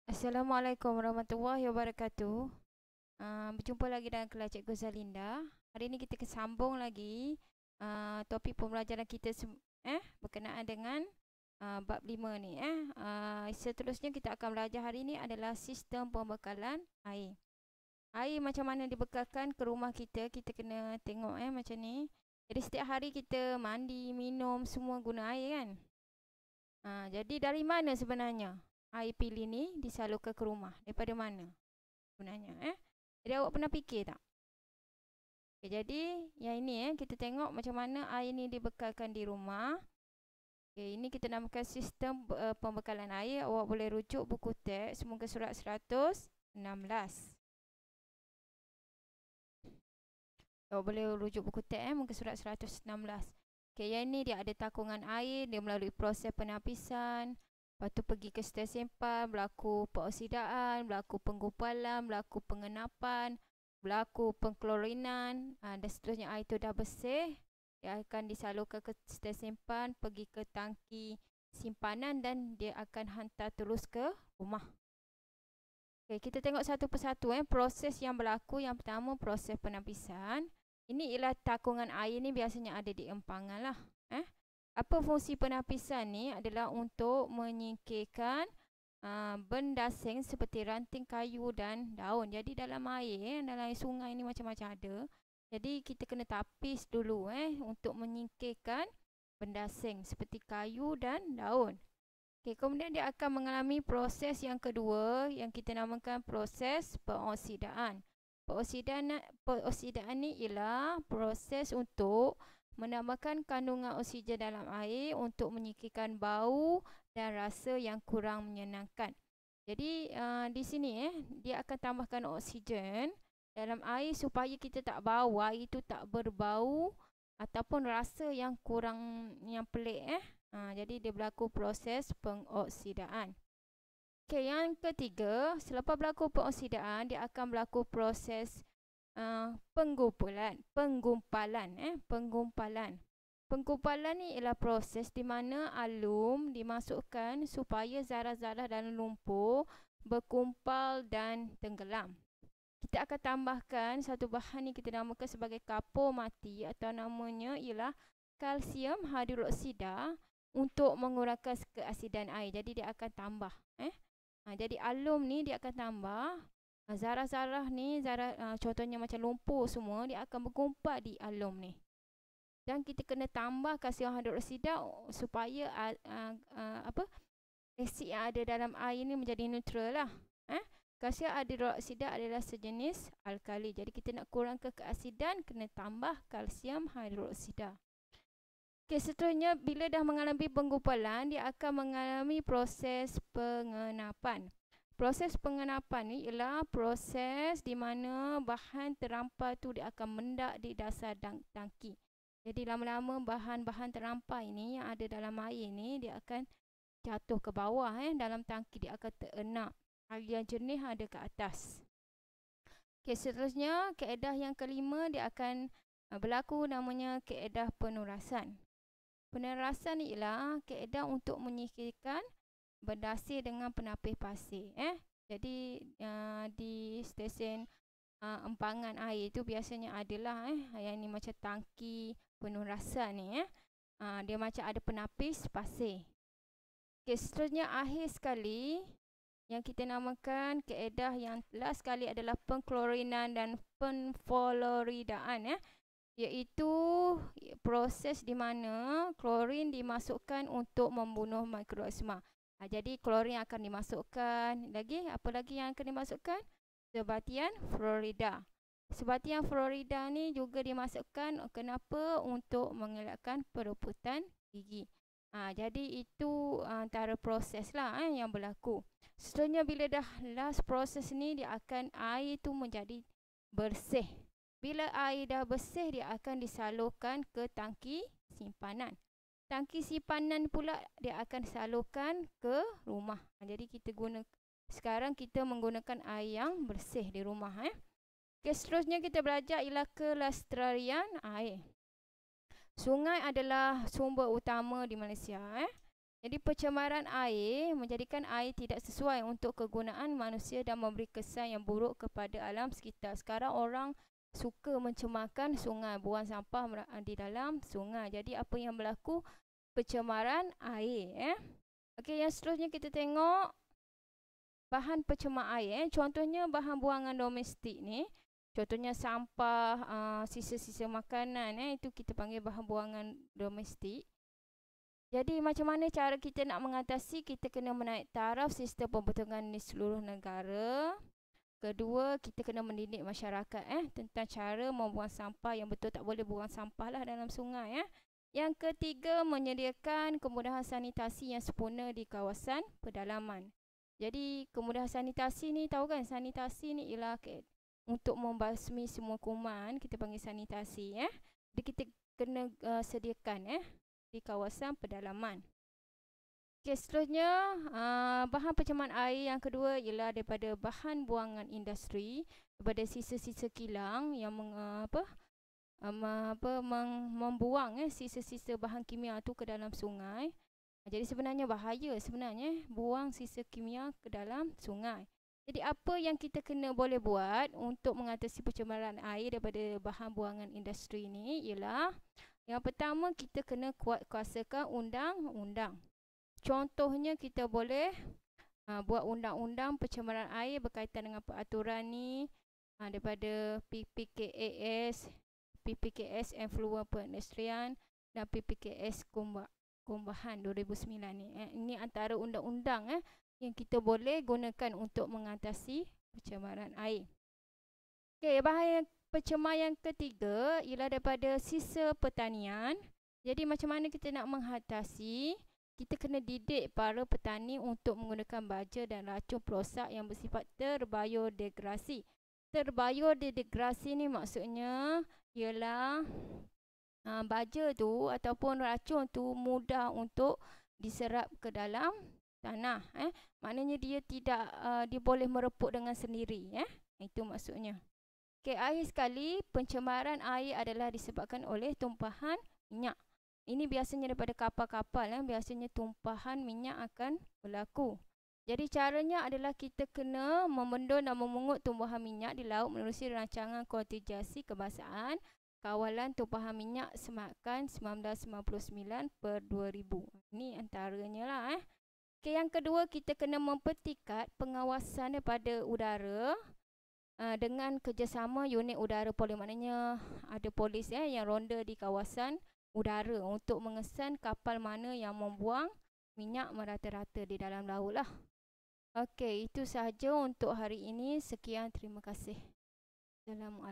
Assalamualaikum warahmatullahi wabarakatuh. Berjumpa lagi dengan kelas Cikgu Zalinda. Hari ini kita kesambung lagi topik pembelajaran kita berkenaan dengan bab 5 ni. Seterusnya kita akan belajar hari ini adalah sistem pembekalan air. Air macam mana dibekalkan ke rumah kita, kita kena tengok macam ni. Jadi setiap hari kita mandi, minum, semua guna air kan. Jadi dari mana sebenarnya air pilih ni disalurkan ke rumah? Daripada mana sebenarnya? Jadi awak pernah fikir tak? Okay, jadi yang ini kita tengok macam mana air ni dibekalkan di rumah. Okay, ini kita namakan sistem pembekalan air. Awak boleh rujuk buku teks muka surat 116. Awak boleh rujuk buku teks muka surat 116. Okay, yang ini dia ada takungan air, dia melalui proses penapisan. Lepas tu pergi ke stesen simpan, berlaku peroksidaan, berlaku penggumpalan, berlaku pengenapan, berlaku pengklorinan, dan seterusnya. Air tu dah bersih, dia akan disalurkan ke stesen simpan, pergi ke tangki simpanan dan dia akan hantar terus ke rumah. Okay, kita tengok satu persatu proses yang berlaku. Yang pertama, proses penapisan. Ini ialah takungan air ni biasanya ada di empangan lah. Apa fungsi penapisan ni adalah untuk menyingkirkan benda asing seperti ranting kayu dan daun. Jadi dalam air, dalam air sungai ni macam-macam ada. Jadi kita kena tapis dulu untuk menyingkirkan benda asing seperti kayu dan daun. Okay, kemudian dia akan mengalami proses yang kedua yang kita namakan proses peroksidaan. Peroksidaan ni ialah proses untuk menambahkan kandungan oksigen dalam air untuk menyingkirkan bau dan rasa yang kurang menyenangkan. Jadi di sini dia akan tambahkan oksigen dalam air supaya kita tak bau, air itu tak berbau ataupun rasa yang kurang, yang pelik jadi dia berlaku proses pengoksidaan. Okey, yang ketiga, selepas berlaku pengoksidaan, dia akan berlaku proses penggumpalan. Penggumpalan ni ialah proses di mana alum dimasukkan supaya zarah-zarah dalam lumpur berkumpal dan tenggelam. Kita akan tambahkan satu bahan ni kita namakan sebagai kapur mati atau namanya ialah kalsium hidroksida untuk mengurangkan keasidan air. Jadi dia akan tambah. Jadi alum ni dia akan tambah. Zarah-zarah ni, contohnya macam lumpur semua, dia akan berkumpul di alum ni. Dan kita kena tambah kalsium hidroksida supaya asid yang ada dalam air ni menjadi neutral lah. Kalsium hidroksida adalah sejenis alkali. Jadi kita nak kurangkan keasidan, kena tambah kalsium hidroksida. Okay, seterusnya bila dah mengalami penggumpalan, dia akan mengalami proses pengenapan. Proses pengenapan ni ialah proses di mana bahan terampai tu dia akan mendak di dasar tangki. Jadi lama-lama bahan-bahan terampai ni yang ada dalam air ni dia akan jatuh ke bawah dalam tangki, dia akan terenak. Air yang jernih ada ke atas. Okay, seterusnya kaedah yang kelima dia akan berlaku namanya kaedah penurasan. Penerasan ni ialah kaedah untuk menyingkirkan berdasir dengan penapis pasir. Jadi di stesen empangan air tu biasanya adalah yang ni macam tangki penurasan ni. Dia macam ada penapis pasir. Okay, seterusnya akhir sekali yang kita namakan kaedah yang last sekali adalah pengklorinan dan penfluoridaan. Iaitu proses di mana klorin dimasukkan untuk membunuh mikroorganisma. Jadi klorin akan dimasukkan. Apa lagi yang akan dimasukkan? Sebatian fluorida. Sebatian fluorida ni juga dimasukkan. Kenapa? Untuk mengelakkan perebutan gigi. Jadi itu antara proses lah yang berlaku. Seterusnya bila dah last proses ni, dia akan air tu menjadi bersih. Bila air dah bersih, dia akan disalurkan ke tangki simpanan. Tangki simpanan pula dia akan salurkan ke rumah. Jadi sekarang kita menggunakan air yang bersih di rumah. Okay, seterusnya kita belajar ialah kelestarian air. Sungai adalah sumber utama di Malaysia. Jadi pencemaran air menjadikan air tidak sesuai untuk kegunaan manusia dan memberi kesan yang buruk kepada alam sekitar. Sekarang orang suka mencemarkan sungai, buang sampah di dalam sungai. Jadi apa yang berlaku? Pencemaran air. Okey, yang seterusnya kita tengok bahan pencemar air. Contohnya bahan buangan domestik ni. Contohnya sampah, sisa-sisa makanan, itu kita panggil bahan buangan domestik. Jadi macam mana cara kita nak mengatasi? Kita kena menaik taraf sistem pembetongan di seluruh negara. Kedua, kita kena mendidik masyarakat tentang cara membuang sampah yang betul. Tak boleh buang sampah lah dalam sungai. Yang ketiga, menyediakan kemudahan sanitasi yang sempurna di kawasan pedalaman. Jadi kemudahan sanitasi ni, tahu kan, sanitasi ni ialah untuk membasmi semua kuman, kita panggil sanitasi. Jadi kita kena sediakan di kawasan pedalaman. Okey, seterusnya bahan pencemaran air yang kedua ialah daripada bahan buangan industri, daripada sisa-sisa kilang yang membuang sisa-sisa bahan kimia tu ke dalam sungai. Jadi sebenarnya bahaya sebenarnya buang sisa kimia ke dalam sungai. Jadi apa yang kita kena boleh buat untuk mengatasi pencemaran air daripada bahan buangan industri ni ialah, yang pertama, kita kena kuatkuasakan undang-undang. Contohnya kita boleh buat undang-undang pencemaran air berkaitan dengan peraturan ni daripada PPKAS, Effluent Penindustrian dan PPKS Kumbahan 2009 ni. Ini antara undang-undang yang kita boleh gunakan untuk mengatasi pencemaran air. Okey, bahan pencemar yang ketiga ialah daripada sisa pertanian. Jadi macam mana kita nak mengatasi? Kita kena didik para petani untuk menggunakan baja dan racun perosak yang bersifat terbiodegradasi. Terbiodegradasi ni maksudnya ialah baja tu ataupun racun tu mudah untuk diserap ke dalam tanah. Maknanya dia tidak dia boleh merepuk dengan sendiri. Itu maksudnya. Okey, akhir sekali, pencemaran air adalah disebabkan oleh tumpahan minyak. Ini biasanya daripada kapal-kapal. Biasanya tumpahan minyak akan berlaku. Jadi caranya adalah kita kena membendung dan memungut tumpahan minyak di laut menerusi rancangan kontingensi kebangsaan kawalan tumpahan minyak semakan 1999/2000. Ini antaranya lah. Okey, yang kedua, kita kena mempertingkat pengawasan daripada udara dengan kerjasama unit udara polis. Maknanya ada polis yang ronda di kawasan udara untuk mengesan kapal mana yang membuang minyak merata-rata di dalam laut lah. Okey, itu sahaja untuk hari ini. Sekian, terima kasih. Assalamualaikum.